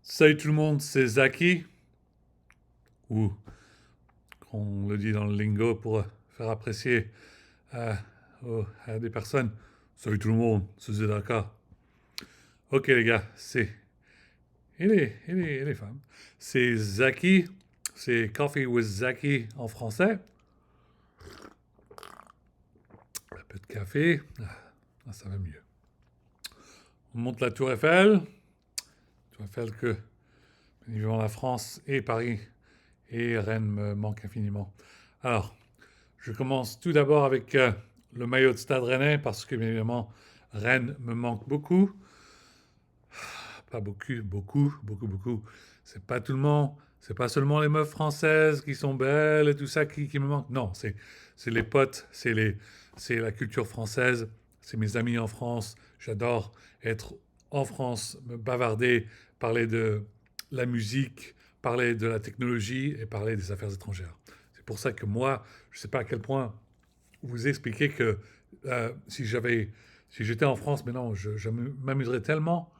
Salut tout le monde, c'est Zaki, ou on le dit dans le lingo pour faire apprécier à, à des personnes. Salut tout le monde, c'est Zedaka. Ok les gars, et les femmes. C'est Zaki, c'est Coffee with Zaki en français. Un peu de café, ça va mieux. On monte la Tour Eiffel. Tour Eiffel que, évidemment, la France et Paris et Rennes me manquent infiniment. Alors, je commence tout d'abord avec le maillot de Stade Rennais parce que, bien évidemment, Rennes me manque beaucoup. Pas beaucoup, beaucoup. C'est pas tout le monde. C'est pas seulement les meufs françaises qui sont belles et tout ça qui me manquent. Non, c'est les potes, c'est la culture française, c'est mes amis en France. J'adore être en France, me bavarder, parler de la musique, parler de la technologie et parler des affaires étrangères. C'est pour ça que moi, je ne sais pas à quel point vous expliquer que si j'étais en France maintenant, je m'amuserais tellement.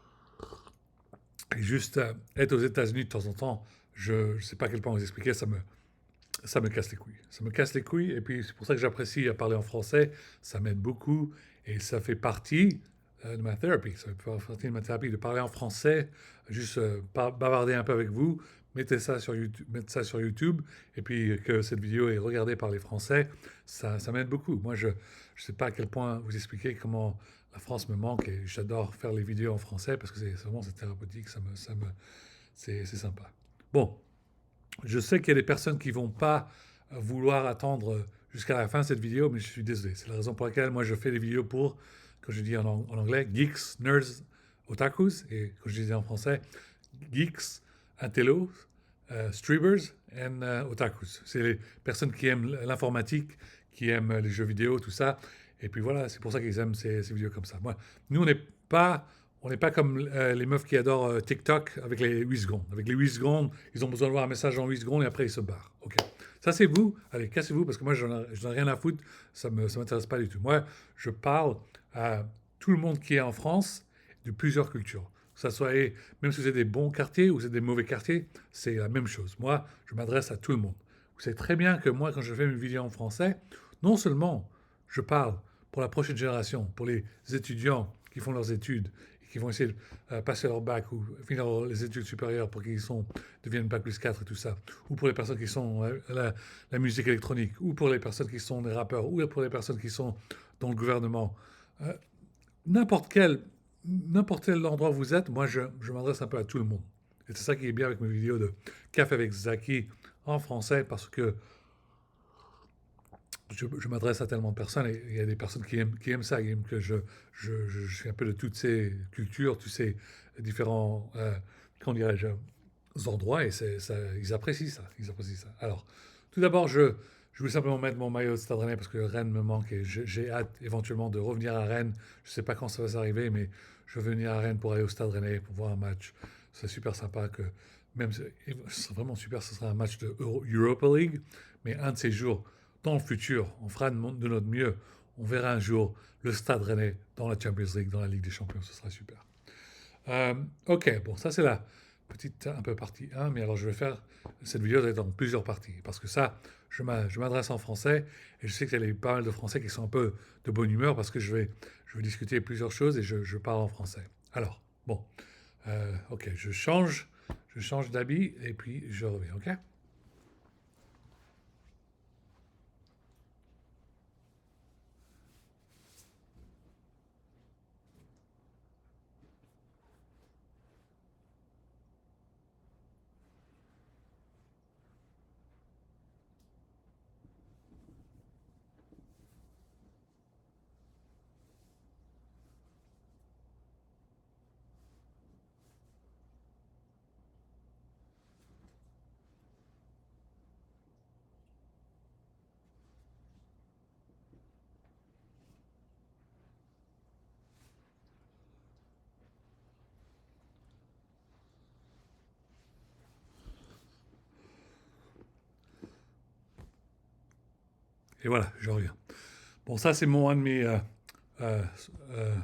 Et juste être aux États-Unis de temps en temps, je ne sais pas à quel point vous expliquer, ça me casse les couilles. Ça me casse les couilles, et puis c'est pour ça que j'apprécie parler en français. Ça m'aide beaucoup, et ça fait partie de ma thérapie. Ça fait partie de ma thérapie de parler en français, juste bavarder un peu avec vous. Mettez ça sur YouTube, et puis que cette vidéo est regardée par les Français, ça m'aide beaucoup. Moi, je ne sais pas à quel point vous expliquer comment la France me manque, et j'adore faire les vidéos en français parce que c'est thérapeutique, c'est sympa. Bon, je sais qu'il y a des personnes qui vont pas vouloir attendre jusqu'à la fin de cette vidéo, mais je suis désolé. C'est la raison pour laquelle moi je fais des vidéos pour, comme je dis en anglais, geeks, nerds, otakus, et comme je disais en français, geeks, intellos, streamers et otakus. C'est les personnes qui aiment l'informatique, qui aiment les jeux vidéo, tout ça. Et puis voilà, c'est pour ça qu'ils aiment ces vidéos comme ça. Moi, nous, pas on n'est pas comme les meufs qui adorent TikTok avec les 8 secondes. Avec les 8 secondes, ils ont besoin de voir un message en 8 secondes et après ils se barrent. Ok. Ça c'est vous. Allez, cassez-vous parce que moi je n'en ai rien à foutre. Ça ne m'intéresse pas du tout. Moi, je parle à tout le monde qui est en France de plusieurs cultures. Que ça soit, même si vous êtes des bons quartiers ou vous êtes des mauvais quartiers, c'est la même chose. Moi, je m'adresse à tout le monde. Vous savez très bien que moi, quand je fais mes vidéos en français, non seulement je parle pour la prochaine génération, pour les étudiants qui font leurs études, qui vont essayer de passer leur bac ou finir les études supérieures pour qu'ils deviennent bac plus 4 et tout ça, ou pour les personnes qui sont la musique électronique, ou pour les personnes qui sont des rappeurs, ou pour les personnes qui sont dans le gouvernement. Euh, n'importe quel, n'importe quel endroit où vous êtes, moi je m'adresse un peu à tout le monde. Et c'est ça qui est bien avec mes vidéos de Café avec Zaki en français, parce que je m'adresse à tellement de personnes et il y a des personnes qui aiment ça, qui aiment que je suis un peu de toutes ces cultures, tous ces différents, comment dirais-je, endroits et ils apprécient ça, ils apprécient ça. Alors, tout d'abord, je voulais simplement mettre mon maillot de Stade Rennais parce que Rennes me manque et j'ai hâte éventuellement de revenir à Rennes. Je ne sais pas quand ça va s'arriver, mais je veux venir à Rennes pour aller au Stade Rennais pour voir un match. C'est super sympa que même, ce serait vraiment super, ce sera un match de Europa League, mais un de ces jours, dans le futur, on fera de notre mieux. On verra un jour le Stade Rennais dans la Champions League, dans la Ligue des Champions, ce sera super. Ok, bon, ça c'est la petite un peu partie 1, mais alors je vais faire cette vidéo va être dans plusieurs parties, parce que ça, je m'adresse en français, et je sais qu'il y a pas mal de Français qui sont un peu de bonne humeur, parce que je vais discuter plusieurs choses, et je parle en français. Alors, bon, ok, je change d'habit, et puis je reviens, ok. Et voilà, je reviens. Bon, ça c'est un de mes euh, euh,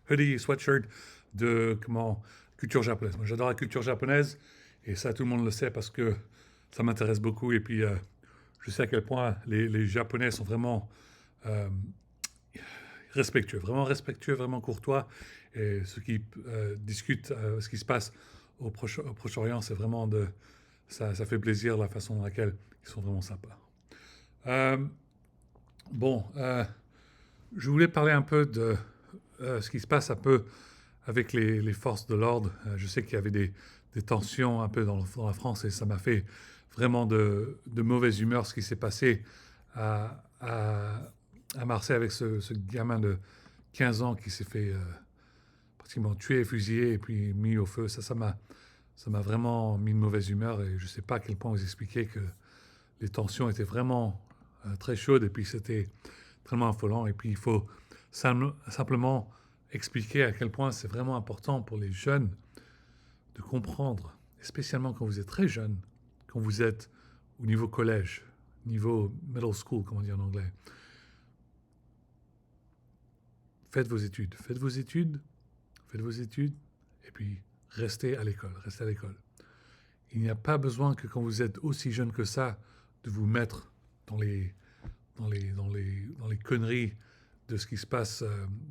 hoodie, sweatshirt de culture japonaise. Moi, j'adore la culture japonaise, et ça, tout le monde le sait parce que ça m'intéresse beaucoup. Et puis, je sais à quel point les Japonais sont vraiment euh, respectueux, vraiment courtois. Et ceux qui discutent ce qui se passe au Proche-Orient, c'est vraiment ça fait plaisir la façon dans laquelle ils sont vraiment sympas. Euh, bon, je voulais parler un peu de ce qui se passe un peu avec les forces de l'ordre. Je sais qu'il y avait des tensions un peu dans la France, et ça m'a fait vraiment de mauvaise humeur ce qui s'est passé à, à, à Marseille avec ce gamin de 15 ans qui s'est fait pratiquement tuer, fusillé et puis mis au feu. Ça m'a vraiment mis de mauvaise humeur, et je ne sais pas à quel point vous expliquer que les tensions étaient vraiment très chaudes, et puis c'était tellement affolant. Et puis il faut simplement expliquer à quel point c'est vraiment important pour les jeunes de comprendre, et spécialement quand vous êtes très jeune, quand vous êtes au niveau collège, niveau middle school, comme on dit en anglais. Faites vos études, et puis restez à l'école. Il n'y a pas besoin que quand vous êtes aussi jeune que ça, de vous mettre dans les conneries de ce qui se passe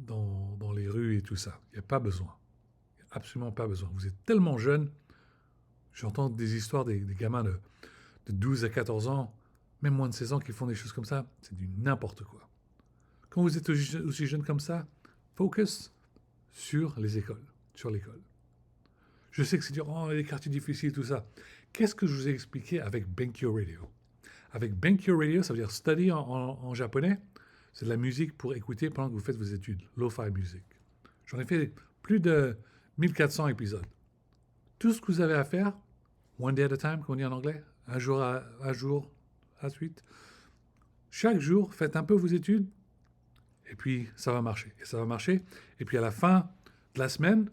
dans les rues et tout ça. Il n'y a pas besoin. Il n'y a absolument pas besoin. Vous êtes tellement jeune. J'entends des histoires des gamins de 12 à 14 ans, même moins de 16 ans, qui font des choses comme ça. C'est du n'importe quoi. Quand vous êtes aussi jeune comme ça, focus sur les écoles, sur l'école. Je sais que c'est dur, les quartiers difficiles, tout ça. Qu'est-ce que je vous ai expliqué avec Benkyo Radio? Avec Benkyo Radio, ça veut dire study en japonais. C'est de la musique pour écouter pendant que vous faites vos études. Lo-fi music. J'en ai fait plus de 1400 épisodes. Tout ce que vous avez à faire, one day at a time, comme on dit en anglais, un jour à la suite. Chaque jour, faites un peu vos études, et puis ça va marcher. Et puis à la fin de la semaine,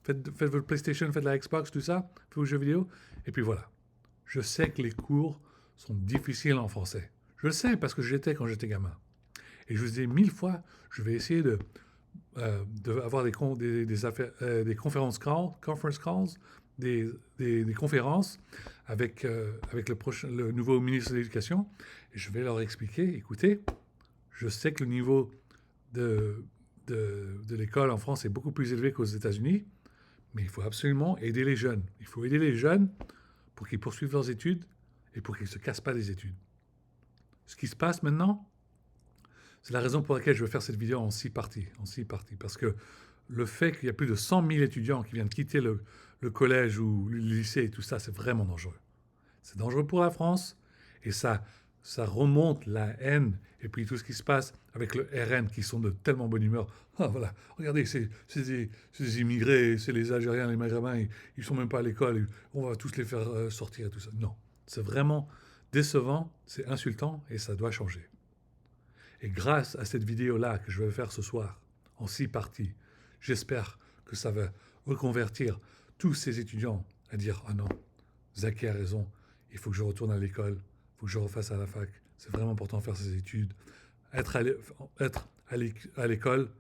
faites votre PlayStation, faites la Xbox, tout ça, faites vos jeux vidéo, et puis voilà. Je sais que les cours sont difficiles en français. Je le sais parce que j'étais quand j'étais gamin. Et je vous ai dit 1000 fois, je vais essayer d'avoir des conference calls, des conférences avec le nouveau ministre de l'Éducation. Et je vais leur expliquer, écoutez, je sais que le niveau de l'école en France est beaucoup plus élevé qu'aux États-Unis, mais il faut absolument aider les jeunes. Il faut aider les jeunes pour qu'ils poursuivent leurs études et pour qu'ils ne se cassent pas des études. Ce qui se passe maintenant, c'est la raison pour laquelle je veux faire cette vidéo en 6 parties. Parce que le fait qu'il y a plus de 100 000 étudiants qui viennent quitter le collège ou le lycée et tout ça, c'est vraiment dangereux. C'est dangereux pour la France, et ça remonte la haine et puis tout ce qui se passe avec le RN qui sont de tellement bonne humeur. Ah voilà, regardez, c'est des immigrés, c'est les Algériens, les Maghrébins, ils sont même pas à l'école, on va tous les faire sortir et tout ça. Non, c'est vraiment décevant, c'est insultant, et ça doit changer. Et grâce à cette vidéo-là que je vais faire ce soir, en 6 parties, j'espère que ça va reconvertir tous ces étudiants à dire « Ah non, Zaki a raison, il faut que je retourne à l'école, il faut que je refasse à la fac, c'est vraiment important de faire ses études. Être à l'école,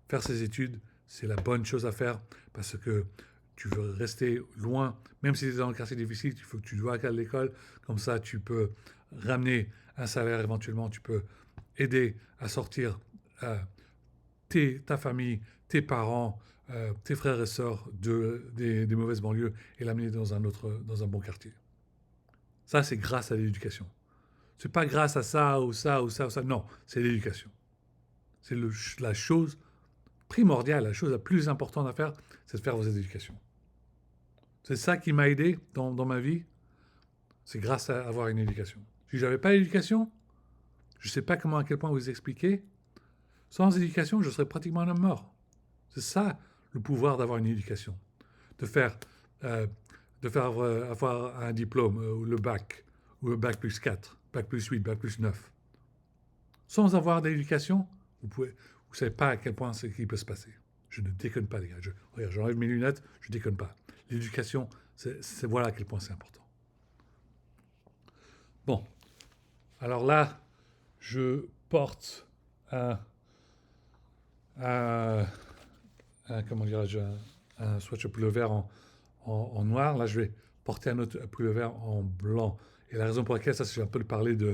faire ses études, c'est la bonne chose à faire parce que tu veux rester loin, même si tu es dans un quartier difficile, il faut que tu dois aller à l'école, comme ça tu peux ramener un salaire éventuellement, tu peux aider à sortir ta famille, tes parents, tes frères et sœurs des mauvaises banlieues et l'amener dans un bon quartier. Ça, c'est grâce à l'éducation. C'est pas grâce à ça ou ça ou ça ou ça. Non, c'est l'éducation. C'est la chose primordiale, la chose la plus importante à faire, c'est de faire vos éducations. C'est ça qui m'a aidé dans ma vie. C'est grâce à avoir une éducation. Si je n'avais pas l'éducation, je ne sais pas à quel point vous expliquer. Sans éducation, je serais pratiquement un homme mort. C'est ça le pouvoir d'avoir une éducation. De faire avoir un diplôme, ou le bac +4, bac +8, bac +9. Sans avoir d'éducation, vous ne savez pas à quel point ce qui peut se passer. Je ne déconne pas, les gars. Regarde, j'enlève mes lunettes, je ne déconne pas. L'éducation, voilà à quel point c'est important. Bon, alors là, je porte comment dirais-je, un sweatshirt bleu vert en noir. Là, je vais porter un autre pullover en blanc. Et la raison pour laquelle, ça, c'est un peu de parler de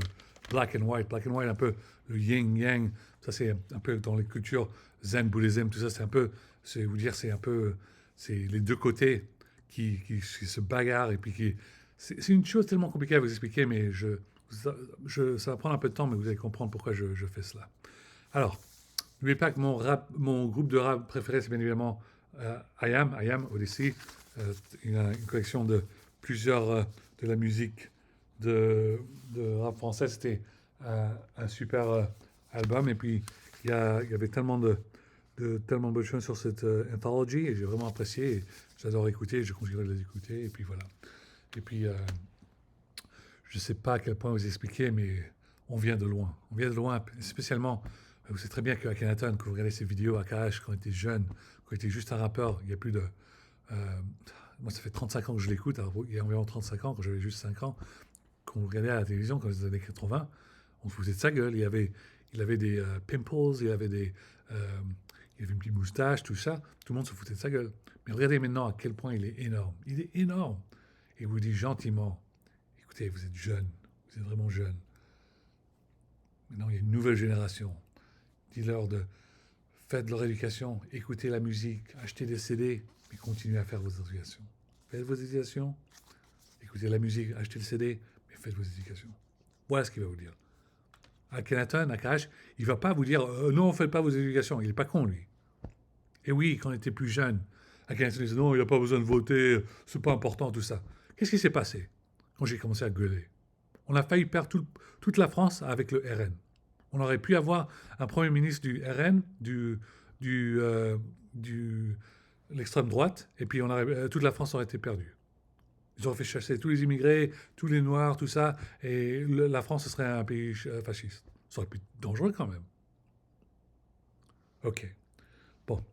black and white. Black and white, un peu le yin-yang. Ça, c'est un peu dans les cultures zen, bouddhisme, tout ça. C'est un peu, c'est vous dire, c'est un peu, c'est les deux côtés qui se bagarrent. Et puis c'est une chose tellement compliquée à vous expliquer, mais ça va prendre un peu de temps, mais vous allez comprendre pourquoi je fais cela. Alors, n'oubliez pas que mon groupe de rap préféré, c'est bien évidemment I Am, Odyssey. Une collection de plusieurs de la musique de rap français. C'était un super album. Et puis, il y avait tellement tellement de bonnes choses sur cette anthology. Et j'ai vraiment apprécié. Et j'adore écouter. Je continuerai de les écouter. Et puis voilà. Et puis, je ne sais pas à quel point vous expliquer, mais on vient de loin. On vient de loin, spécialement. Vous savez très bien qu'à Akhenaton, quand vous regardez ses vidéos à KH, quand il était jeune, quand il était juste un rappeur, il y a plus de. Moi, ça fait 35 ans que je l'écoute. Alors, il y a environ 35 ans, quand j'avais juste 5 ans, quand on regardait à la télévision, dans les années 80, on se foutait de sa gueule. Il avait des pimples, il avait une petite moustache, tout ça. Tout le monde se foutait de sa gueule. Mais regardez maintenant à quel point il est énorme. Il est énorme. Et vous dit gentiment, écoutez, vous êtes jeune, vous êtes vraiment jeune. Maintenant, il y a une nouvelle génération. Dis-leur de faites leur éducation, écoutez la musique, achetez des CD, mais continuez à faire vos éducations. Faites vos éducations, écoutez la musique, achetez le CD, mais faites vos éducations. Voilà ce qu'il va vous dire. Akhenaton, Akash, il ne va pas vous dire non, faites pas vos éducations. Il n'est pas con, lui. Et oui, quand on était plus jeune, Akhenaton disait non, il n'y a pas besoin de voter, c'est pas important, tout ça. Qu'est-ce qui s'est passé quand j'ai commencé à gueuler? On a failli perdre toute la France avec le RN. On aurait pu avoir un Premier ministre du RN, l'extrême droite, et puis toute la France aurait été perdue. Ils auraient fait chasser tous les immigrés, tous les Noirs, tout ça, et la France, ce serait un pays fasciste. Ça aurait pu être dangereux quand même. Ok. Bon.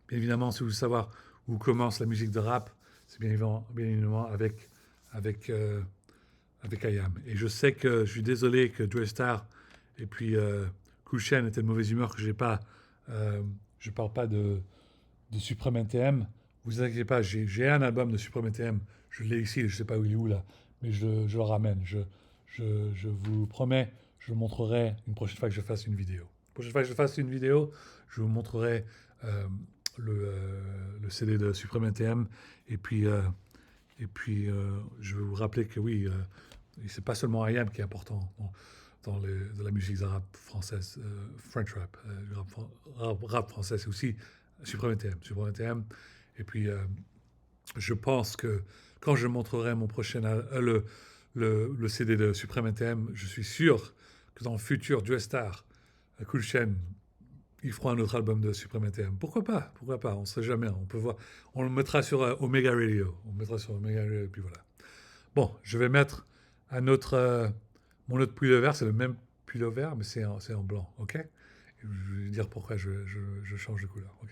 Bien évidemment, si vous voulez savoir où commence la musique de rap, c'est bien évidemment avec I Am. Et je sais que je suis désolé que Joe Star et puis Cool Chain étaient de mauvaise humeur, que je ne parle pas de Supreme NTM. Vous inquiétez pas, j'ai un album de Supreme NTM, je l'ai ici, je ne sais pas où il est où là, mais je le ramène. Je vous promets, je vous montrerai une prochaine fois que je fasse une vidéo. La prochaine fois que je fasse une vidéo, je vous montrerai le CD de Supreme NTM et puis je vais vous rappeler que oui, c'est pas seulement I Am qui est important dans la musique arabe française, French rap, rap français, c'est aussi Supreme NTM. Et puis, je pense que quand je montrerai mon prochain, le CD de Supreme NTM, je suis sûr que dans le futur, Joe Star, Cool Chain, ils feront un autre album de Supreme NTM. Pourquoi pas? On ne sait jamais. On peut voir. On le mettra sur Omega Radio. Et puis voilà. Bon, je vais mettre mon autre pullover. C'est le même pullover, mais c'est en blanc. OK? Et je vais dire pourquoi je change de couleur. OK?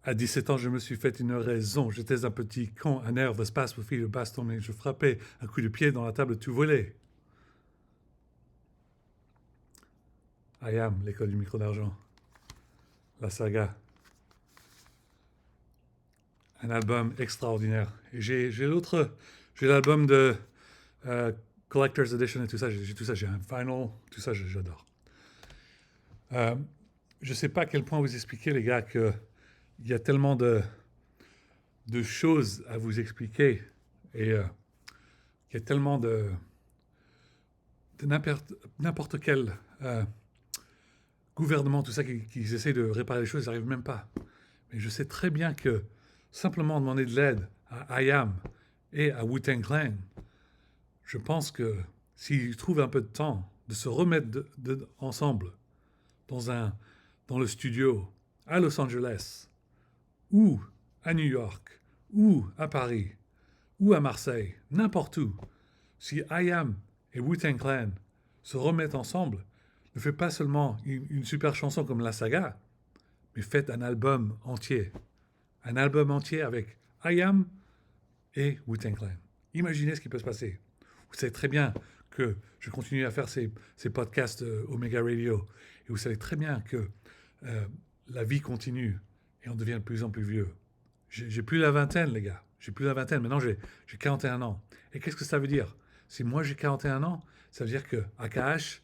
À 17 ans, je me suis fait une raison. J'étais un petit con, un nerf de space pour filer le baston, mais je frappais un coup de pied dans la table tout volé. I Am, l'école du micro d'argent. La saga. Un album extraordinaire. Et j'ai l'album de Collector's Edition et tout ça. J'ai tout ça, j'ai un vinyl, tout ça, j'adore. Je ne sais pas à quel point vous expliquer, les gars, qu'il y a tellement de choses à vous expliquer et il y a tellement de n'importe quel gouvernement, tout ça, qui essaie de réparer les choses, ils n'arrivent même pas. Mais je sais très bien que simplement demander de l'aide à IAM et à Wu-Tang Clan, je pense que s'ils trouvent un peu de temps de se remettre ensemble dans, dans le studio à Los Angeles, ou à New York, ou à Paris, ou à Marseille, n'importe où, si IAM et Wu-Tang Clan se remettent ensemble, ne faites pas seulement une super chanson comme La Saga, mais faites un album entier. Un album entier avec IAM et Wu-Tang Clan. Imaginez ce qui peut se passer. Vous savez très bien que je continue à faire ces podcasts Omega Radio. Et vous savez très bien que la vie continue et on devient de plus en plus vieux. J'ai plus la vingtaine, les gars. J'ai plus la vingtaine. Maintenant, j'ai 41 ans. Et qu'est-ce que ça veut dire? Si moi j'ai 41 ans, ça veut dire que AKH,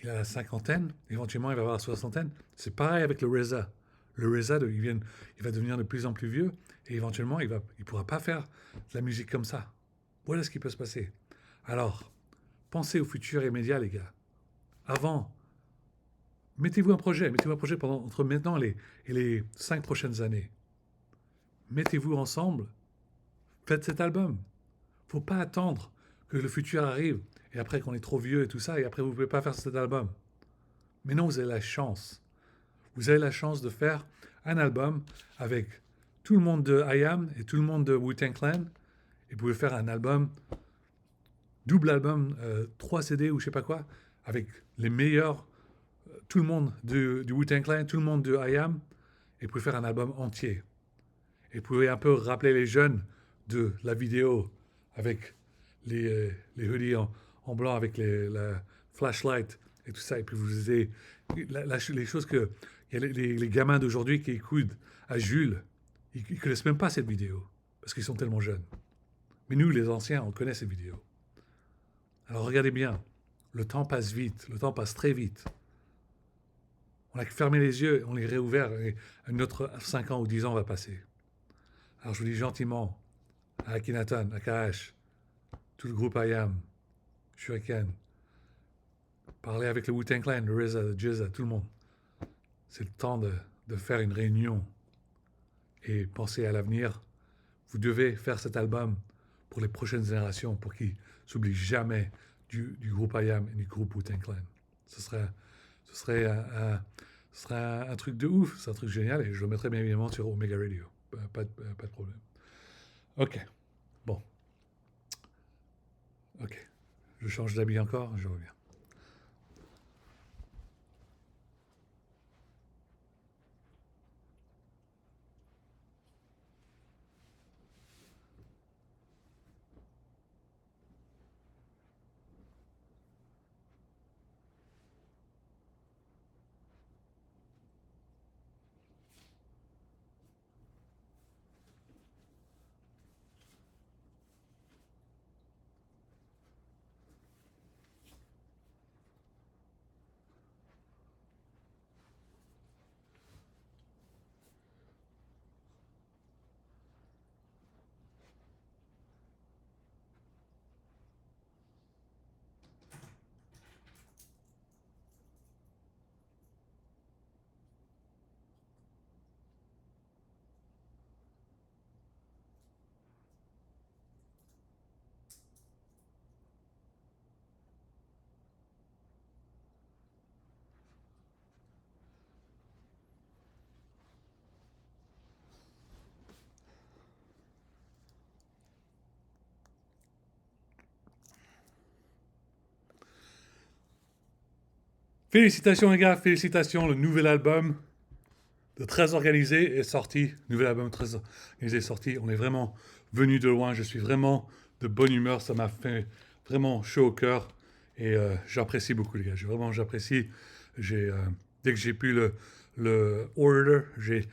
il a la cinquantaine, éventuellement il va avoir la soixantaine. C'est pareil avec le RZA. Le RZA, il va devenir de plus en plus vieux et éventuellement il ne pourra pas faire de la musique comme ça. Voilà ce qui peut se passer. Alors, pensez au futur immédiat, les gars. Avant, mettez-vous un projet entre maintenant et les 5 prochaines années. Mettez-vous ensemble, faites cet album. Faut pas attendre que le futur arrive et après qu'on est trop vieux et tout ça et après vous ne pouvez pas faire cet album. Mais non, vous avez la chance. Vous avez la chance de faire un album avec tout le monde de IAM et tout le monde de Wu-Tang Clan et vous pouvez faire un album, double album, 3 CD ou je sais pas quoi, avec les meilleurs, tout le monde du Wu-Tang Clan, tout le monde de IAM et vous pouvez faire un album entier. Et vous pouvez un peu rappeler les jeunes de la vidéo avec les hoodies en blanc avec la flashlight et tout ça. Et puis vous avez les choses que il y a les gamins d'aujourd'hui qui écoutent à Jules, ils ne connaissent même pas cette vidéo parce qu'ils sont tellement jeunes. Mais nous, les anciens, on connaît ces vidéos. Alors regardez bien, le temps passe vite, le temps passe très vite. On a fermé les yeux, on les réouvert et un autre 5 ans ou 10 ans va passer. Alors je vous dis gentiment, à Akhenaton, à KH, tout le groupe IAM, Shuriken, parlez avec le Wu-Tang Clan, le RZA, le Jizza, tout le monde. C'est le temps de faire une réunion et penser à l'avenir. Vous devez faire cet album pour les prochaines générations, pour qu'ils ne s'oublient jamais du groupe IAM et du groupe Wu-Tang Clan. Ce serait un truc de ouf, c'est un truc génial et je le mettrai bien évidemment sur Omega Radio. Pas de problème. Ok, bon. Ok, je change d'habit encore, je reviens. Félicitations les gars, félicitations, le nouvel album de Très Organisé est sorti. Nouvel album Très Organisé est sorti. On est vraiment venu de loin. Je suis vraiment de bonne humeur. Ça m'a fait vraiment chaud au cœur. Et j'apprécie beaucoup les gars. J'apprécie. Dès que j'ai pu le order, j'ai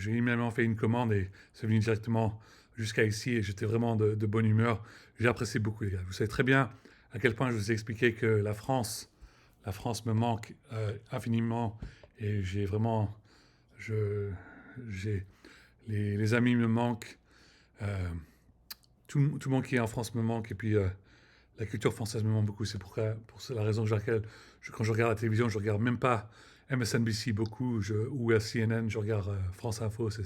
immédiatement fait une commande et c'est venu directement jusqu'à ici. Et j'étais vraiment de bonne humeur. J'ai apprécié beaucoup les gars. Vous savez très bien à quel point je vous ai expliqué que la France me manque infiniment et j'ai vraiment, les amis me manquent, tout le monde qui est en France me manque et puis la culture française me manque beaucoup. C'est pour la raison pour laquelle quand je regarde la télévision, je regarde même pas MSNBC beaucoup, ou à CNN, je regarde France Info, c'est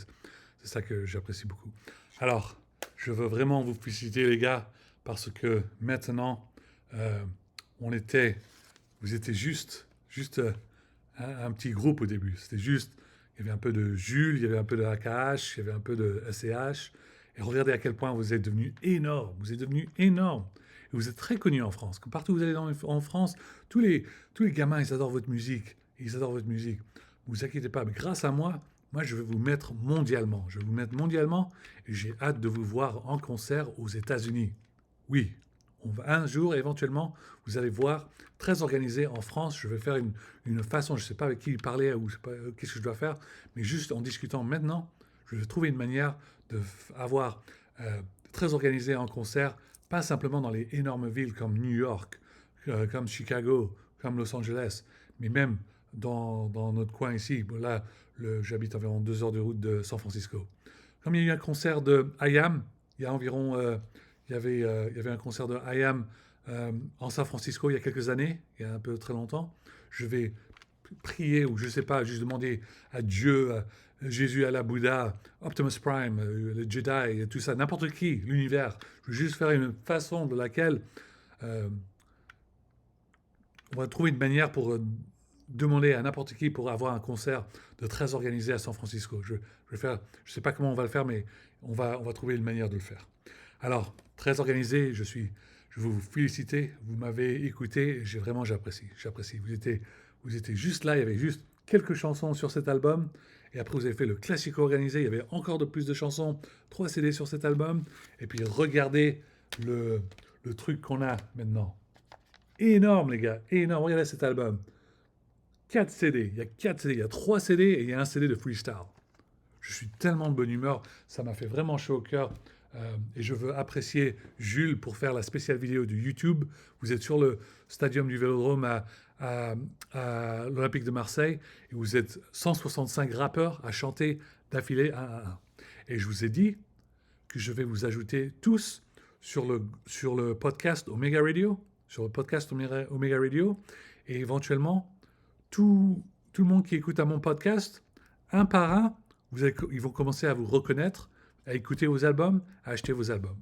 ça que j'apprécie beaucoup. Alors, je veux vraiment vous féliciter les gars, parce que maintenant, euh, vous étiez juste un petit groupe au début. C'était juste, il y avait un peu de Jules, il y avait un peu de AKH, il y avait un peu de SCH. Et regardez à quel point vous êtes devenu énorme. Vous êtes devenu énorme. Et vous êtes très connu en France. Que partout où vous allez en France, tous les gamins, ils adorent votre musique. Ils adorent votre musique. Ne vous inquiétez pas, mais grâce à moi, je vais vous mettre mondialement. Je vais vous mettre mondialement et j'ai hâte de vous voir en concert aux États-Unis. Oui, un jour, éventuellement, vous allez voir, très organisé en France. Je vais faire une façon, je ne sais pas avec qui parler ou je sais pas qu'est-ce que je dois faire, mais juste en discutant maintenant, je vais trouver une manière d'avoir très organisé en concert, pas simplement dans les énormes villes comme New York, comme Chicago, comme Los Angeles, mais même dans notre coin ici. Bon, là, j'habite environ 2 heures de route de San Francisco. Comme il y a eu un concert de IAM, il y a environ il y avait un concert de IAM en San Francisco il y a quelques années, il y a un peu très longtemps. Je vais prier ou je ne sais pas, juste demander à Dieu, à Jésus, à la Bouddha, Optimus Prime, le Jedi, et tout ça, n'importe qui, l'univers. Je veux juste faire une façon de laquelle euh, on va trouver une manière pour demander à n'importe qui pour avoir un concert de très organisé à San Francisco. Je vais faire, je ne sais pas comment on va le faire, mais on va trouver une manière de le faire. Alors, très organisé, je veux vous féliciter, vous m'avez écouté, j'apprécie. Vous étiez juste là, il y avait juste quelques chansons sur cet album, et après vous avez fait le classique organisé, il y avait encore de plus de chansons, 3 CD sur cet album, et puis regardez le truc qu'on a maintenant. Énorme les gars, énorme, regardez cet album. 4 CD, il y a 4 CD, il y a 3 CD et il y a un CD de freestyle. Je suis tellement de bonne humeur, ça m'a fait vraiment chaud au cœur. Et je veux apprécier Jules pour faire la spéciale vidéo de YouTube. Vous êtes sur le stadium du Vélodrome à l'Olympique de Marseille et vous êtes 165 rappeurs à chanter d'affilée un à un. Et je vous ai dit que je vais vous ajouter tous sur le podcast Omega Radio, sur le podcast Omega Radio, et éventuellement tout le monde qui écoute à mon podcast, un par un, ils vont commencer à vous reconnaître, à écouter vos albums, à acheter vos albums.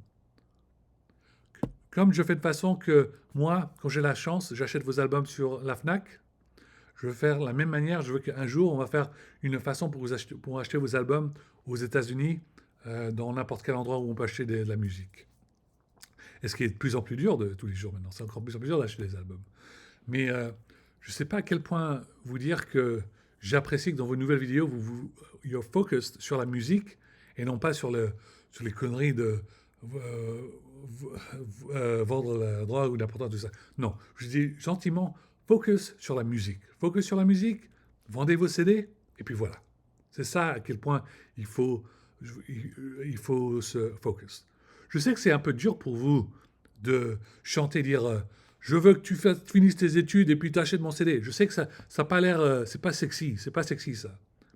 Comme je fais de façon que moi, quand j'ai la chance, j'achète vos albums sur la FNAC, je veux faire la même manière. Je veux qu'un jour, on va faire une façon pour acheter vos albums aux États-Unis, dans n'importe quel endroit où on peut acheter de la musique. Et ce qui est de plus en plus dur de tous les jours maintenant. C'est encore de plus en plus dur d'acheter des albums. Mais je ne sais pas à quel point vous dire que j'apprécie que dans vos nouvelles vidéos, you're focused sur la musique et non pas sur les conneries de vendre la drogue ou n'importe quoi, tout ça. Non, je dis gentiment, focus sur la musique. Focus sur la musique, vendez vos CD, et puis voilà. C'est ça à quel point il faut se focus. Je sais que c'est un peu dur pour vous de chanter, dire je veux que tu finisses tes études et puis tu achètes mon CD. Je sais que ça n'a pas l'air, c'est pas sexy ça.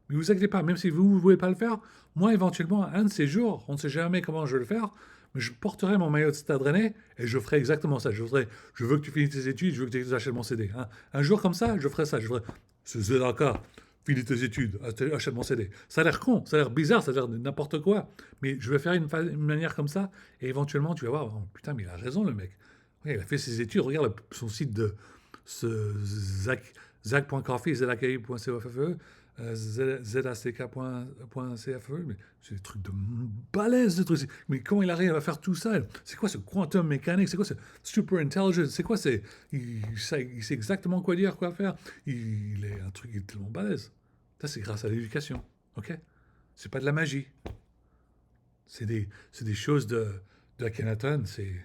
Mais vous inquiétez pas, même si vous ne pouvez pas le faire, moi éventuellement, un de ces jours, on ne sait jamais comment je vais le faire, mais je porterai mon maillot de Stade Rennais et je ferai exactement ça. Je veux que tu finisses tes études, je veux que tu achètes mon CD. Hein. Un jour comme ça, je ferai ça. Je ferai, c'est d'accord, finis tes études, achète mon CD. Ça a l'air con, ça a l'air bizarre, ça a l'air n'importe quoi, mais je vais faire une manière comme ça et éventuellement tu vas voir, oh, putain, mais il a raison le mec. Ouais, il a fait ses études, regarde son site de zac.coffee, zac.coffe, zack.cfe, mais c'est des trucs de balèze, des trucs. Mais comment il arrive à faire tout ça? C'est quoi ce quantum mécanique? C'est quoi ce super intelligence? C'est quoi il sait exactement quoi dire, quoi faire. Il est un truc tellement balèze. Ça, c'est grâce à l'éducation, ok? C'est pas de la magie. C'est des choses de Akhenaton, c'est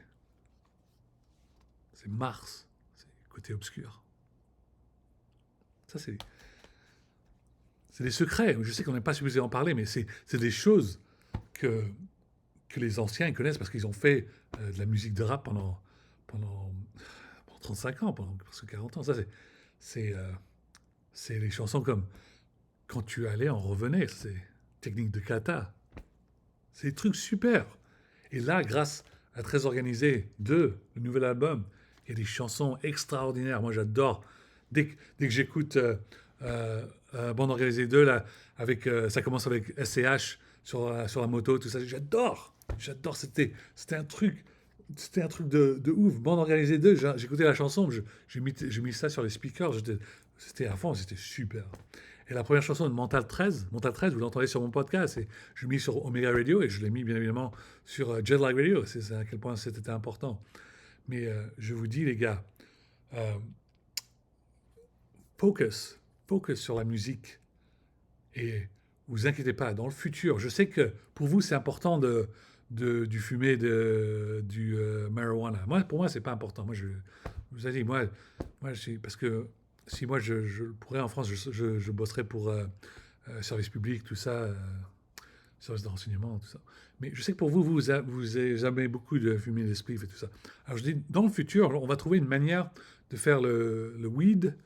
Mars, c'est côté obscur. Ça, c'est des secrets. Je sais qu'on n'est pas supposé en parler, mais c'est des choses que les anciens connaissent parce qu'ils ont fait de la musique de rap pendant 35 ans, pendant presque 40 ans. Ça, c'est les chansons comme Quand tu allais, on revenait. C'est technique de kata. C'est des trucs super. Et là, grâce à Très Organisé 2, le nouvel album, il y a des chansons extraordinaires. Moi, j'adore. Dès que j'écoute Bande organisée 2, là, avec, ça commence avec SCH sur la moto, tout ça. J'adore, c'était un truc de ouf. Bande organisée 2, j'écoutais la chanson, j'ai mis ça sur les speakers, c'était à fond, c'était super. Et la première chanson de Mental 13, vous l'entendez sur mon podcast, et je l'ai mis sur Omega Radio, et je l'ai mis bien évidemment sur Jetlag Radio, c'est à quel point c'était important. Mais je vous dis, les gars, euh, focus, focus sur la musique. Et vous inquiétez pas, dans le futur, je sais que pour vous, c'est important du fumer du marijuana. Pour moi, c'est pas important. Moi, je vous ai dit, parce que si moi, je pourrais en France, je bosserais pour service public, tout ça, service de renseignement, tout ça. Mais je sais que pour vous, vous aimez beaucoup de fumer des spliffs et tout ça. Alors je dis, dans le futur, on va trouver une manière de faire le weed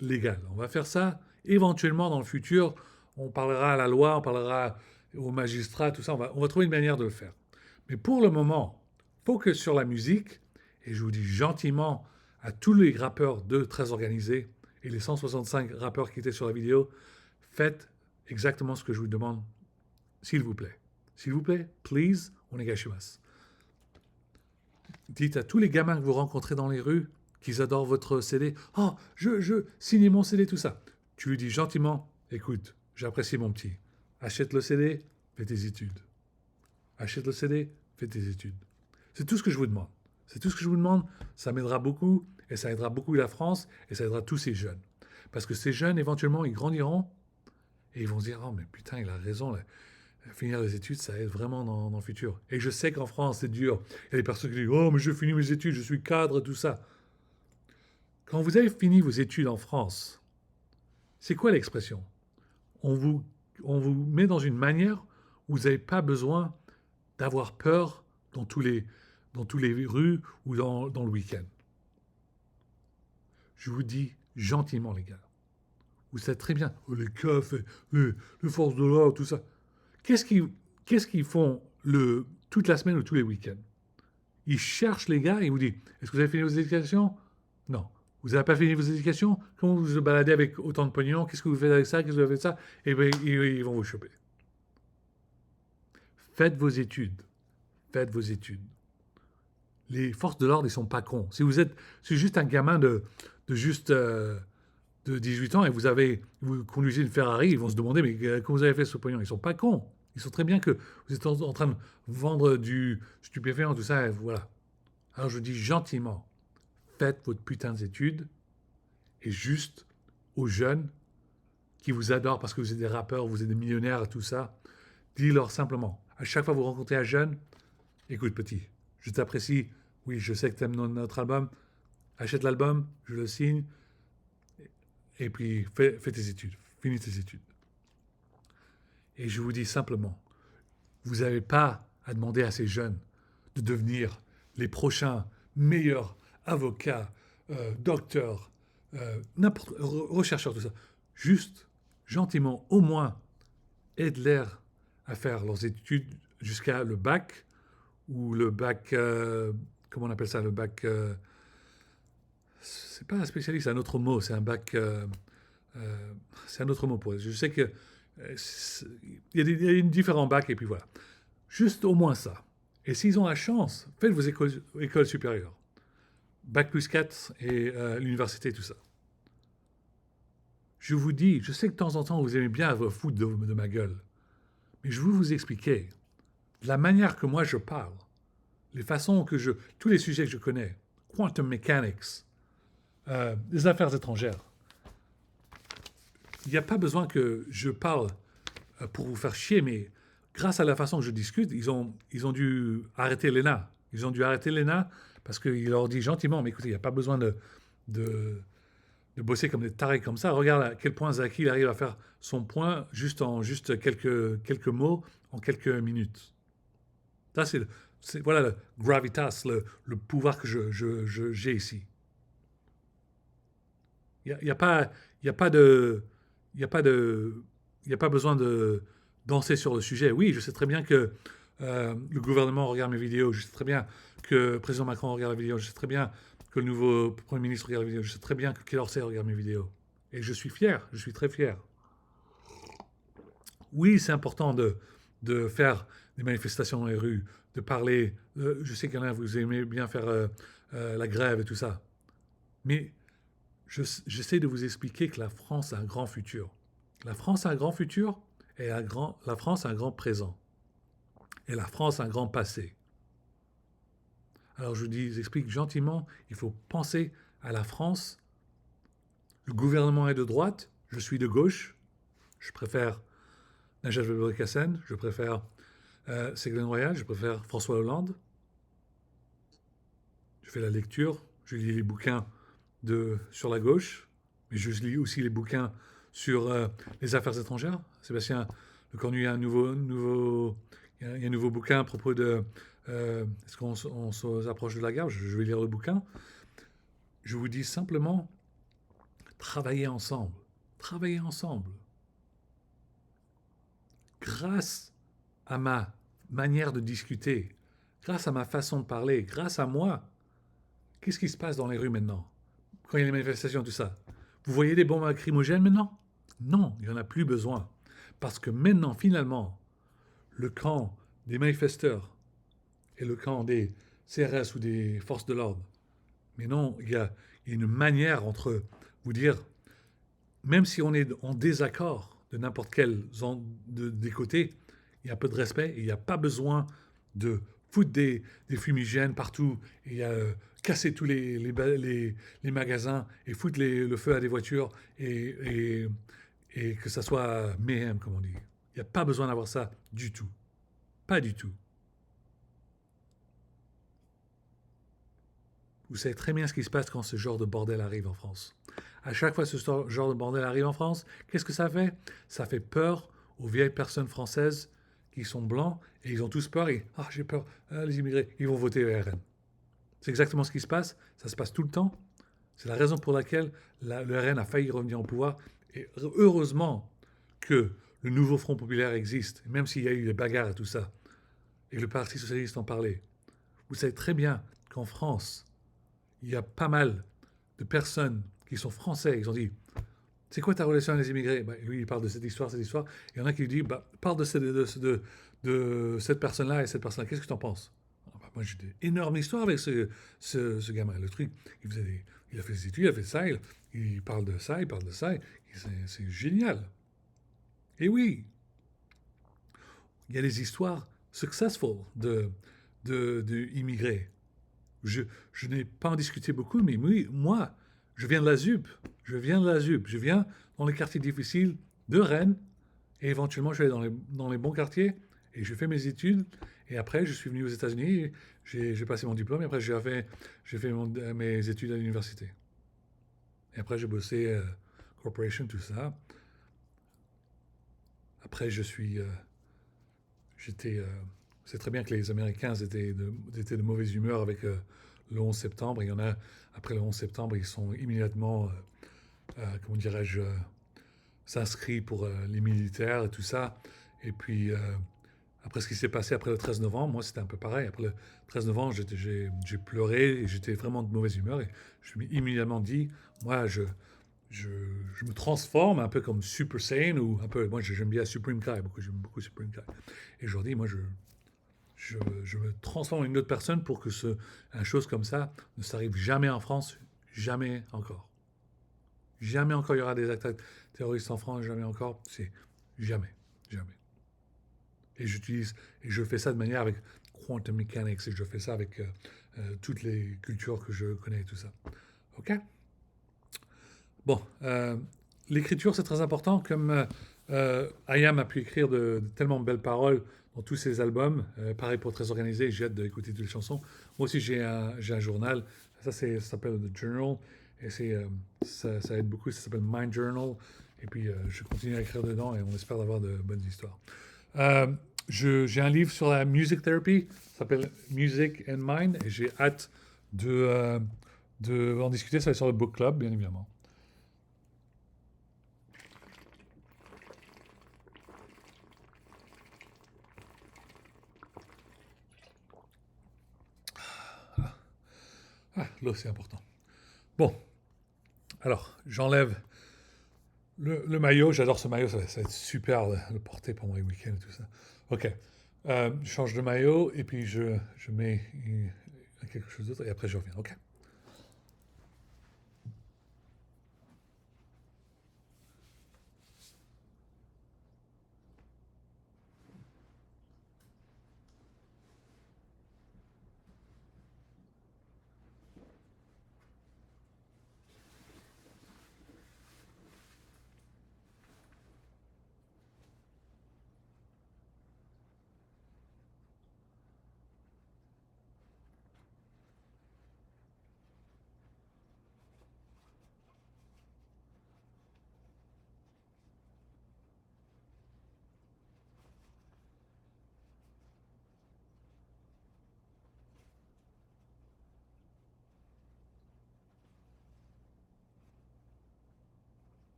légal. On va faire ça éventuellement dans le futur. On parlera à la loi, on parlera aux magistrats, tout ça. On va trouver une manière de le faire. Mais pour le moment, focus sur la musique. Et je vous dis gentiment à tous les rappeurs de Très Organisés et les 165 rappeurs qui étaient sur la vidéo, faites exactement ce que je vous demande, s'il vous plaît. S'il vous plaît, please, onegashimasu. Dites à tous les gamins que vous rencontrez dans les rues qu'ils adorent votre CD. Oh, signez mon CD, tout ça. Tu lui dis gentiment, écoute, j'apprécie mon petit. Achète le CD, fais tes études. Achète le CD, fais tes études. C'est tout ce que je vous demande. C'est tout ce que je vous demande. Ça m'aidera beaucoup, et ça aidera beaucoup la France, et ça aidera tous ces jeunes. Parce que ces jeunes, éventuellement, ils grandiront, et ils vont se dire, oh mais putain, il a raison, là. Finir les études, ça aide vraiment dans le futur. Et je sais qu'en France, c'est dur. Il y a des personnes qui disent, oh mais je finis mes études, je suis cadre, tout ça. Quand vous avez fini vos études en France, c'est quoi l'expression? on vous met dans une manière où vous n'avez pas besoin d'avoir peur dans tous les rues ou dans le week-end. Je vous dis gentiment, les gars. Vous savez très bien, oh, les keufs, les forces de l'ordre, tout ça. Qu'est-ce qu'ils font toute la semaine ou tous les week-ends? Ils cherchent les gars et ils vous disent, est-ce que vous avez fini vos éducations? Non. Vous n'avez pas fini vos éducations? Comment vous vous baladez avec autant de pognon? Qu'est-ce que vous faites avec ça? Qu'est-ce que vous avez fait ça? Et bien, ils vont vous choper. Faites vos études. Faites vos études. Les forces de l'ordre, ils ne sont pas cons. Si vous êtes juste un gamin de 18 ans et vous conduisez une Ferrari, ils vont se demander, mais comment vous avez fait ce pognon? Ils ne sont pas cons. Ils sont très bien que vous êtes en train de vendre du stupéfiant, tout ça, et voilà. Alors je dis gentiment, faites votre putain d'études et juste aux jeunes qui vous adorent parce que vous êtes des rappeurs, vous êtes des millionnaires et tout ça, dis-leur simplement, à chaque fois que vous rencontrez un jeune, écoute petit, je t'apprécie, oui, je sais que tu aimes notre album, achète l'album, je le signe, et puis fais tes études, finis tes études. Et je vous dis simplement, vous n'avez pas à demander à ces jeunes de devenir les prochains meilleurs avocats, docteurs, rechercheurs, tout ça. Juste, gentiment, au moins, aide-les à faire leurs études jusqu'à le bac, ou le bac, comment on appelle ça, le bac, c'est pas un spécialiste, c'est un autre mot, c'est un bac, c'est un autre mot pour ça. Je sais que il y a différents bacs, et puis voilà. Juste au moins ça. Et s'ils ont la chance, faites vos écoles supérieures. Bac plus 4 et l'université, tout ça. Je vous dis, je sais que de temps en temps, vous aimez bien vous foutre de ma gueule. Mais je veux vous expliquer. De la manière que moi je parle, les façons tous les sujets que je connais, quantum mechanics, les affaires étrangères, il n'y a pas besoin que je parle pour vous faire chier, mais grâce à la façon que je discute, ils ont dû arrêter l'ENA. Ils ont dû arrêter l'ENA parce qu'il leur dit gentiment, mais écoutez, il n'y a pas besoin de bosser comme des tarés comme ça. Regarde à quel point Zaki il arrive à faire son point en quelques mots, en quelques minutes. Ça, voilà le gravitas, le pouvoir que j'ai ici. Il n'y a pas besoin de danser sur le sujet. Oui, je sais très bien que le gouvernement regarde mes vidéos, je sais très bien que le président Macron regarde la vidéo, je sais très bien que le nouveau Premier ministre regarde la vidéo, je sais très bien que Quai d'Orsay regarde mes vidéos. Et je suis fier, je suis très fier. Oui, c'est important de faire des manifestations dans les rues, de parler. Je sais qu'il y en a, vous aimez bien faire la grève et tout ça. Mais j'essaie de vous expliquer que la France a un grand futur. La France a un grand futur et la France a un grand présent. Et la France a un grand passé. Alors je vous explique gentiment, il faut penser à la France. Le gouvernement est de droite, je suis de gauche. Je préfère Najat Vallaud-Belkacem, je préfère Ségolène Royal, je préfère François Hollande. Je fais la lecture, je lis les bouquins sur la gauche, mais je lis aussi les bouquins sur les affaires étrangères. Sébastien Lecornu, il y a un nouveau bouquin à propos de est-ce qu'on s'approche de la guerre. Je vais lire le bouquin. Je vous dis simplement, travaillez ensemble. Travaillez ensemble. Grâce à ma manière de discuter, grâce à ma façon de parler, grâce à moi, qu'est-ce qui se passe dans les rues maintenant? Quand il y a les manifestations, tout ça. Vous voyez des bombes lacrymogènes maintenant? Non, il n'y en a plus besoin. Parce que maintenant, finalement, le camp des manifesteurs et le camp des CRS ou des forces de l'ordre, mais non, il y a une manière entre vous dire, même si on est en désaccord de n'importe quel des côtés, il y a un peu de respect et il n'y a pas besoin de foutre des fumigènes partout et casser tous les magasins et foutre le feu à des voitures et que ça soit mayhem, comme on dit. Il n'y a pas besoin d'avoir ça du tout. Pas du tout. Vous savez très bien ce qui se passe quand ce genre de bordel arrive en France. À chaque fois que ce genre de bordel arrive en France, qu'est-ce que ça fait? Ça fait peur aux vieilles personnes françaises qui sont blancs et ils ont tous peur et j'ai peur, les immigrés, ils vont voter RN. C'est exactement ce qui se passe, ça se passe tout le temps. C'est la raison pour laquelle le RN a failli revenir au pouvoir et heureusement que le nouveau Front populaire existe, même s'il y a eu des bagarres et tout ça. Et le Parti socialiste en parlait. Vous savez très bien qu'en France, il y a pas mal de personnes qui sont français. Ils ont dit, c'est quoi ta relation avec les immigrés? Lui, il parle de cette histoire, cette histoire. Il y en a qui lui disent, parle de cette personne-là et cette personne-là. Qu'est-ce que tu en penses? Moi, j'ai une énorme histoire avec ce gamin. Le truc, il a fait des études, il a fait ça, il parle de ça, il parle de ça. C'est génial. Et oui, il y a des histoires successful de immigrés. Je n'ai pas en discuté beaucoup, mais oui, moi, je viens de la ZUP. Je viens dans les quartiers difficiles de Rennes. Et éventuellement, je vais dans les bons quartiers. Et je fais mes études. Et après, je suis venu aux États-Unis. J'ai passé mon diplôme. Et après, j'ai fait mes études à l'université. Et après, j'ai bossé corporation, tout ça. Après, j'étais... c'est très bien que les Américains étaient de mauvaise humeur avec le 11 septembre. Il y en a, après le 11 septembre, ils sont immédiatement, comment dirais-je, s'inscrits pour les militaires et tout ça. Et puis, après ce qui s'est passé après le 13 novembre, moi, c'était un peu pareil. Après le 13 novembre, j'ai pleuré et j'étais vraiment de mauvaise humeur. Et je me suis immédiatement dit, moi, je, je me transforme un peu comme Super Saiyan ou un peu, moi, j'aime bien Supreme Kai, j'aime beaucoup Supreme Kai. Et je leur dis, moi, je me transforme en une autre personne pour que une chose comme ça ne s'arrive jamais en France, jamais encore. Jamais encore il y aura des attaques terroristes en France, jamais encore. C'est jamais, jamais. Et je fais ça de manière avec quantum mechanics et je fais ça avec toutes les cultures que je connais et tout ça. Ok? Bon, l'écriture c'est très important. Comme Ayam a pu écrire de tellement de belles paroles dans tous ses albums, pareil pour Très Organisé, j'ai hâte d'écouter toutes les chansons. Moi aussi j'ai un journal, ça s'appelle The Journal et ça aide beaucoup, ça s'appelle Mind Journal. Et puis je continue à écrire dedans et on espère avoir de bonnes histoires. Euh, j'ai un livre sur la music therapy, ça s'appelle Music and Mind, et j'ai hâte de en discuter, ça va être sur le book club, bien évidemment. Ah, l'eau, c'est important. Bon, alors, j'enlève Le maillot, j'adore ce maillot, ça va être super de le porter pendant les week-ends et tout ça. Ok. Je change de maillot et puis je mets quelque chose d'autre et après je reviens. Ok.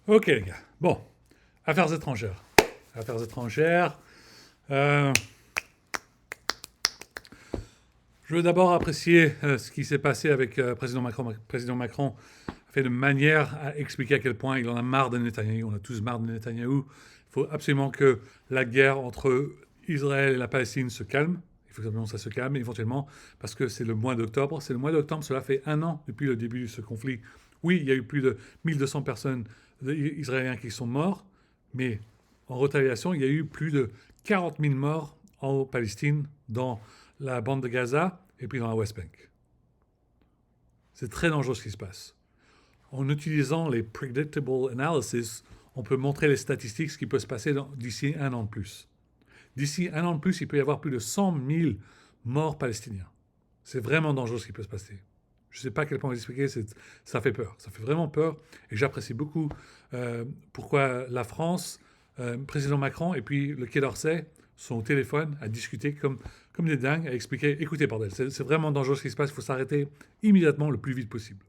Ok les gars. Bon, affaires étrangères. Affaires étrangères. Euh, je veux d'abord apprécier ce qui s'est passé avec président Macron. Président Macron a fait de manière à expliquer à quel point il en a marre de Netanyahou. On a tous marre de Netanyahou. Il faut absolument que la guerre entre Israël et la Palestine se calme. Il faut que ça se calme éventuellement parce que c'est le mois d'octobre. C'est le mois d'octobre, cela fait un an depuis le début de ce conflit. Oui, il y a eu plus de 1200 personnes israéliens qui sont morts, mais en retaliation, il y a eu plus de 40 000 morts en Palestine, dans la bande de Gaza et puis dans la West Bank. C'est très dangereux ce qui se passe. En utilisant les predictable analysis, on peut montrer les statistiques, ce qui peut se passer d'ici un an de plus. D'ici un an de plus, il peut y avoir plus de 100 000 morts palestiniens. C'est vraiment dangereux ce qui peut se passer. Je ne sais pas à quel point vous expliquer, ça fait peur. Ça fait vraiment peur. Et j'apprécie beaucoup pourquoi la France, président Macron et puis le Quai d'Orsay sont au téléphone à discuter comme des dingues, à expliquer, écoutez bordel, c'est vraiment dangereux ce qui se passe, il faut s'arrêter immédiatement le plus vite possible.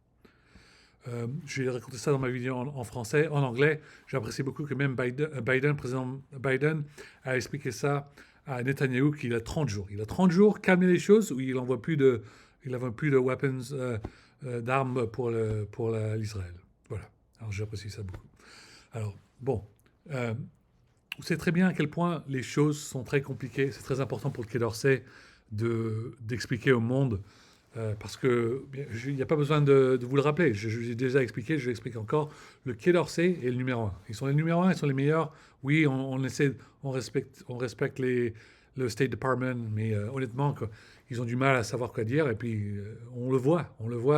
J'ai raconté ça dans ma vidéo en français. En anglais, j'apprécie beaucoup que même président Biden, a expliqué ça à Netanyahou qu'il a 30 jours. Il a 30 jours, calmer les choses, où il n'envoie plus de weapons, d'armes pour l'Israël. Voilà. Alors j'apprécie ça beaucoup. Alors, bon. Vous savez très bien à quel point les choses sont très compliquées. C'est très important pour le Quai d'Orsay d'expliquer au monde parce que il n'y a pas besoin de vous le rappeler. J'ai déjà expliqué, je l'explique encore. Le Quai d'Orsay est le numéro un. Ils sont les numéro un, ils sont les meilleurs. Oui, on respecte le State Department, mais honnêtement, ils ont du mal à savoir quoi dire. Et puis, on le voit.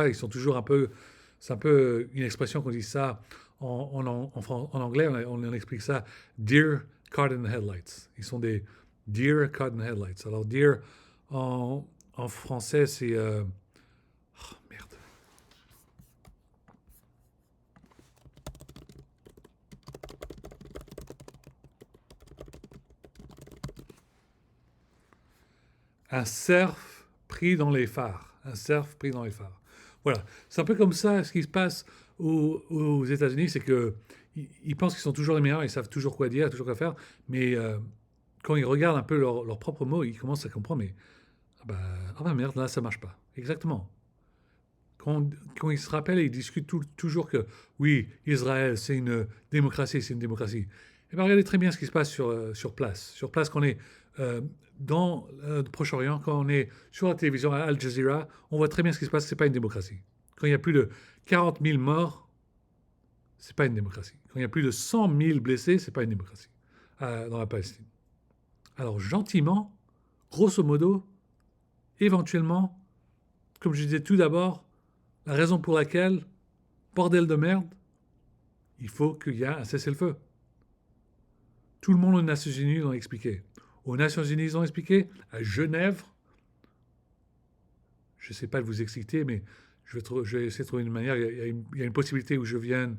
Ils sont toujours un peu. C'est un peu une expression qu'on dit ça en anglais. On explique ça deer caught in the headlights. Ils sont des deer caught in the headlights. Alors, deer en français, c'est. Oh, merde. Un cerf pris dans les phares. Un cerf pris dans les phares. Voilà. C'est un peu comme ça ce qui se passe aux États-Unis, c'est que ils pensent qu'ils sont toujours les meilleurs, ils savent toujours quoi dire, toujours quoi faire, mais quand ils regardent un peu leurs propres mots, ils commencent à comprendre, mais ah bah merde, là ça marche pas. Exactement. Quand ils se rappellent et ils discutent toujours que oui, Israël, c'est une démocratie, c'est une démocratie. Et bien regardez très bien ce qui se passe sur place. Sur place, quand on est dans le Proche-Orient, quand on est sur la télévision à Al Jazeera, on voit très bien ce qui se passe, c'est pas une démocratie. Quand il y a plus de 40 000 morts, c'est pas une démocratie. Quand il y a plus de 100 000 blessés, c'est pas une démocratie dans la Palestine. Alors gentiment, grosso modo, éventuellement, comme je disais tout d'abord, la raison pour laquelle, bordel de merde, il faut qu'il y ait un cessez-le-feu. Tout le monde aux Nations Unies l'ont expliqué. Aux Nations Unies, ils ont expliqué. À Genève, je ne sais pas de vous exciter, mais je vais essayer de trouver une manière. Il y a une possibilité où je viens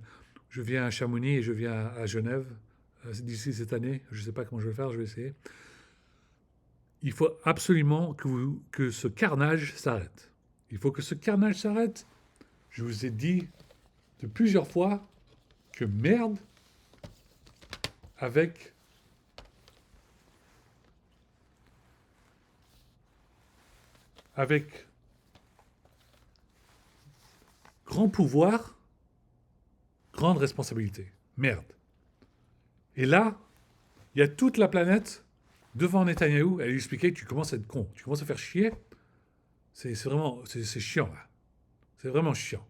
à Chamonix et je viens à Genève d'ici cette année. Je ne sais pas comment je vais faire, je vais essayer. Il faut absolument que ce carnage s'arrête. Il faut que ce carnage s'arrête je vous ai dit de plusieurs fois que merde avec grand pouvoir, grande responsabilité. Merde. Et là, il y a toute la planète devant Netanyahou. Elle lui expliquait, tu commences à être con, tu commences à faire chier. C'est vraiment, c'est chiant là. C'est vraiment chiant.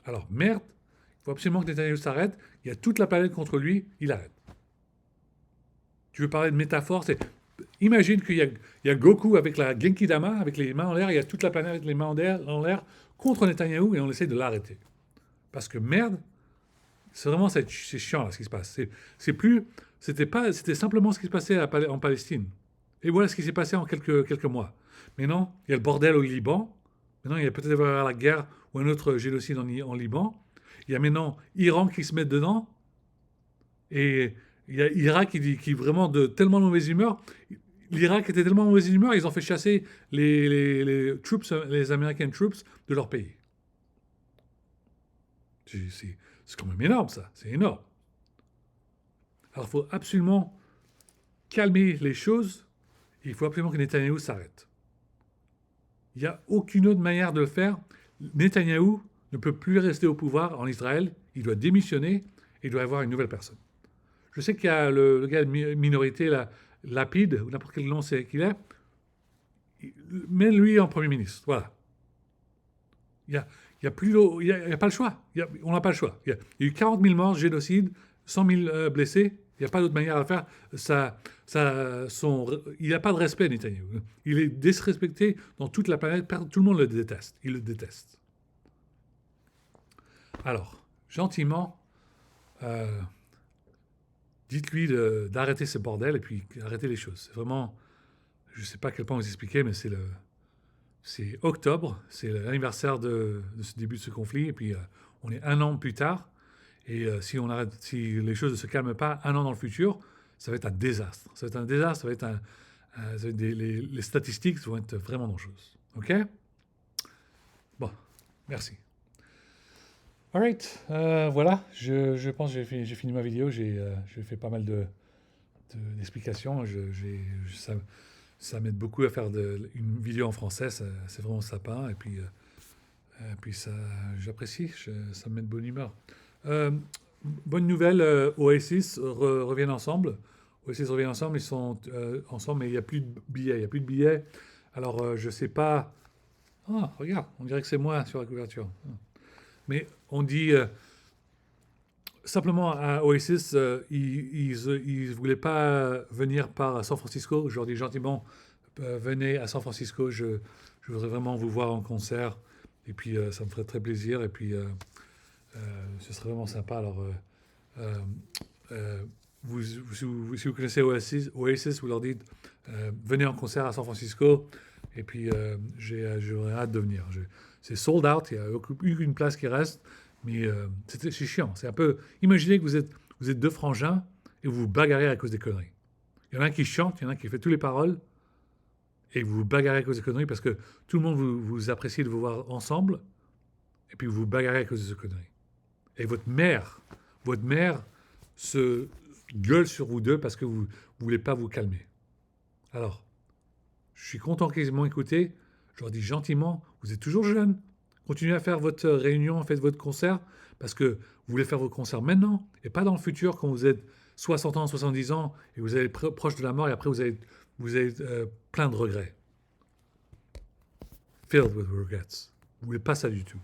Alors merde, il faut absolument que Netanyahou s'arrête. Il y a toute la planète contre lui, il arrête. Tu veux parler de métaphore, c'est... Imagine qu'il y a Goku avec la Genki Dama, avec les mains en l'air, il y a toute la planète avec les mains en l'air contre Netanyahou et on essaie de l'arrêter. Parce que merde, c'est vraiment c'est chiant là ce qui se passe. C'était simplement ce qui se passait en Palestine. Et voilà ce qui s'est passé en quelques mois. Mais non, il y a le bordel au Liban. Maintenant, il y a peut-être avoir la guerre ou un autre génocide en Liban. Il y a maintenant Iran qui se met dedans. Et il y a Irak qui est vraiment de tellement mauvaise humeur. L'Irak était tellement mauvaise humeur, ils ont fait chasser les American troops de leur pays. C'est quand même énorme, ça. C'est énorme. Alors, il faut absolument calmer les choses. Il faut absolument que Netanyahou s'arrête. Il n'y a aucune autre manière de le faire. Netanyahou ne peut plus rester au pouvoir en Israël. Il doit démissionner et il doit avoir une nouvelle personne. Je sais qu'il y a le gars de minorité, Lapide, ou n'importe quel nom c'est qu'il est. Mets lui en Premier ministre. Voilà. Il y a pas le choix. On n'a pas le choix. Il y a eu 40 000 morts, génocide, 100 000 blessés. Il n'y a pas d'autre manière à le faire. Il n'a pas de respect, Netanyahou. Il est disrespecté dans toute la planète. Tout le monde le déteste. Il le déteste. Alors, gentiment, dites-lui d'arrêter ce bordel et puis arrêter les choses. C'est vraiment... Je ne sais pas à quel point vous expliquer, mais c'est octobre, c'est l'anniversaire de ce début de ce conflit, et puis on est 1 an plus tard, et si les choses ne se calment pas 1 an dans le futur, ça va être un désastre. Ça va être un désastre, les statistiques vont être vraiment dangereuses. OK? Bon, merci. Alright, voilà, je pense que j'ai fini ma vidéo, j'ai fait pas mal d'explications, ça m'aide beaucoup à faire une vidéo en français, c'est vraiment sympa, et puis j'apprécie, ça me met de bonne humeur. Bonne nouvelle, Oasis reviennent ensemble. Oasis reviennent ensemble, ils sont ensemble, mais il n'y a plus de billets. Alors, je sais pas... Ah, regarde, on dirait que c'est moi sur la couverture. Mais on dit... simplement, à Oasis, ils ne voulaient pas venir par San Francisco. Je leur dis gentiment, venez à San Francisco, je voudrais vraiment vous voir en concert. Et puis, ça me ferait très plaisir. Et puis, ce serait vraiment sympa. Alors, si vous connaissez Oasis, vous leur dites, venez en concert à San Francisco. Et puis, j'aurais hâte de venir. C'est sold out, il n'y a aucune place qui reste. Mais c'est chiant. C'est un peu... Imaginez que vous êtes 2 frangins et vous vous bagarrez à cause des conneries. Il y en a un qui chante, il y en a un qui fait toutes les paroles, et vous vous bagarrez à cause des conneries parce que tout le monde vous apprécie de vous voir ensemble, et puis vous vous bagarrez à cause de ces conneries. Et votre mère se gueule sur vous deux parce que vous ne voulez pas vous calmer. Alors, je suis content qu'ils m'ont écouté. Je leur dis gentiment, vous êtes toujours jeunes. Continuez à faire votre réunion, faites votre concert, parce que vous voulez faire vos concerts maintenant, et pas dans le futur, quand vous êtes 60 ans, 70 ans, et vous allez être proche de la mort, et après vous avez plein de regrets. Filled with regrets. Vous voulez pas ça du tout.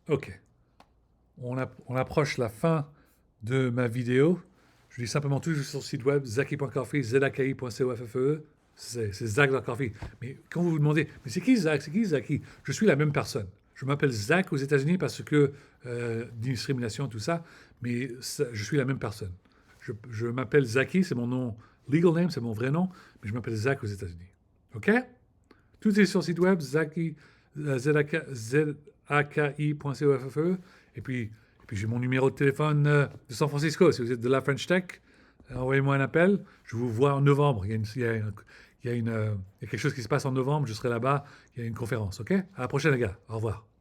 Ok. On approche la fin de ma vidéo. Je dis simplement toujours sur le site web, zaki.coffee, zaki.co.ffe. C'est Zach Coffee. Mais quand vous vous demandez, mais c'est qui Zach? C'est qui Zaki? Je suis la même personne. Je m'appelle Zach aux États-Unis parce que discrimination, tout ça, mais je suis la même personne. Je m'appelle Zaki, c'est mon nom, legal name, c'est mon vrai nom, mais je m'appelle Zach aux États-Unis. OK? Tout est sur le site web, zaki.co.ffe. Et puis j'ai mon numéro de téléphone de San Francisco. Si vous êtes de la French Tech, envoyez-moi un appel. Je vous vois en novembre. Il il y a quelque chose qui se passe en novembre, je serai là-bas, il y a une conférence, ok? À la prochaine les gars, au revoir.